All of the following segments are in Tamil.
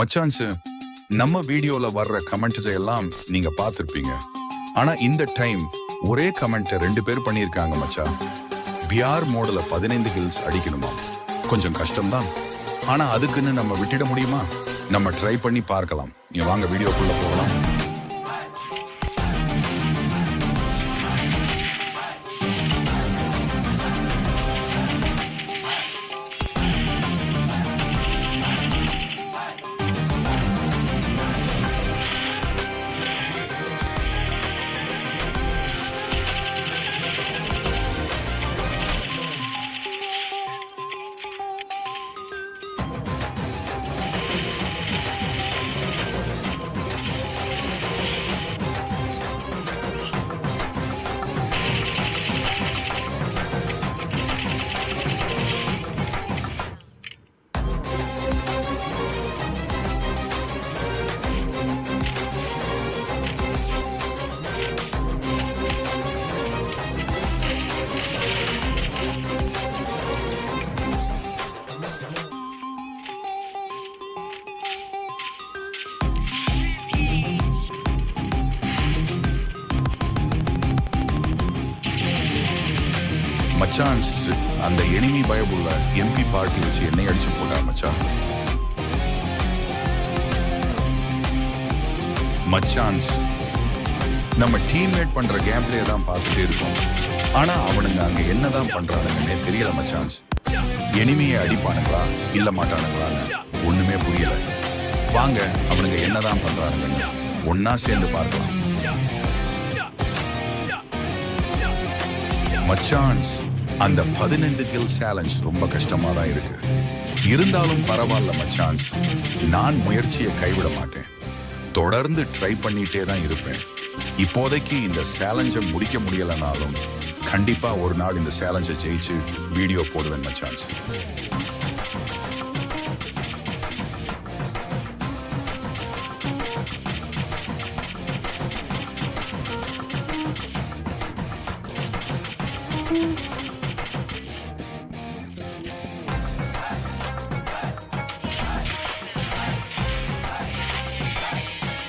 மச்சான்ஸ், நம்ம வீடியோல வர்ற கமெண்ட்ஸ் எல்லாம் நீங்க பார்த்திருப்பீங்க. ஆனா இந்த டைம் ஒரே கமெண்ட் 2 பேர் பண்ணியிருக்காங்க மச்சா. பிஆர் மோடல 15 ஹில்ஸ் அடிக்கணுமா? கொஞ்சம் கஷ்டம்தான். ஆனா அதுக்குன்னு நம்ம விட்டுட முடியுமா? நம்ம ட்ரை பண்ணி பார்க்கலாம். நீங்க வாங்க வீடியோக்குள்ள போகலாம். மச்சான்ஸ், அந்த எனிமி பயபுள்ள எம்பி பார்ட்டி வச்சு என்னை அடிச்சு போட்டா மச்சான். மச்சான்ஸ், நம்ம டீம்மேட் பண்ற கேம் பிளே தான் பார்த்துட்டே இருக்கோம். ஆனா அவனுங்க அங்க என்னதான் பண்றானுங்கன்னே தெரியல மச்சான்ஸ். எனிமியை அடிப்பானுங்களா இல்ல மாட்டானுங்களான்னு ஒண்ணுமே புரியல. வாங்க அவனுங்க என்னதான் பண்றானுங்கன்னு ஒன்னா சேர்ந்து பார்க்கலாம். மச்சான்ஸ், அந்த 15 கில் சேலஞ்ச் ரொம்ப கஷ்டமா தான் இருக்கு. இருந்தாலும் பரவாயில்ல மச்சான்ஸ், நான் முயற்சியை கைவிட மாட்டேன். தொடர்ந்து ட்ரை பண்ணிட்டே தான் இருப்பேன். இப்போதைக்கு இந்த சேலஞ்சை முடிக்க முடியலனாலும் கண்டிப்பா ஒரு நாள் இந்த சேலஞ்சை ஜெயிச்சு வீடியோ போடுவேன் மச்சான்ஸ்.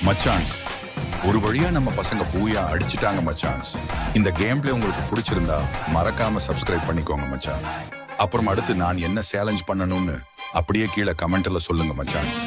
மச்சான்ஸ், ஒரு வழியா நம்ம பசங்க பூயா அடிச்சிட்டாங்க மச்சான்ஸ். இந்த கேம் பிளே உங்களுக்கு பிடிச்சிருந்தா மறக்காம சப்ஸ்கிரைப் பண்ணிக்கோங்க மச்சான். அப்புறம் அடுத்து நான் என்ன சேலஞ்ச் பண்ணணும்னு அப்படியே கீழே கமெண்ட்ல சொல்லுங்க மச்சான்ஸ்.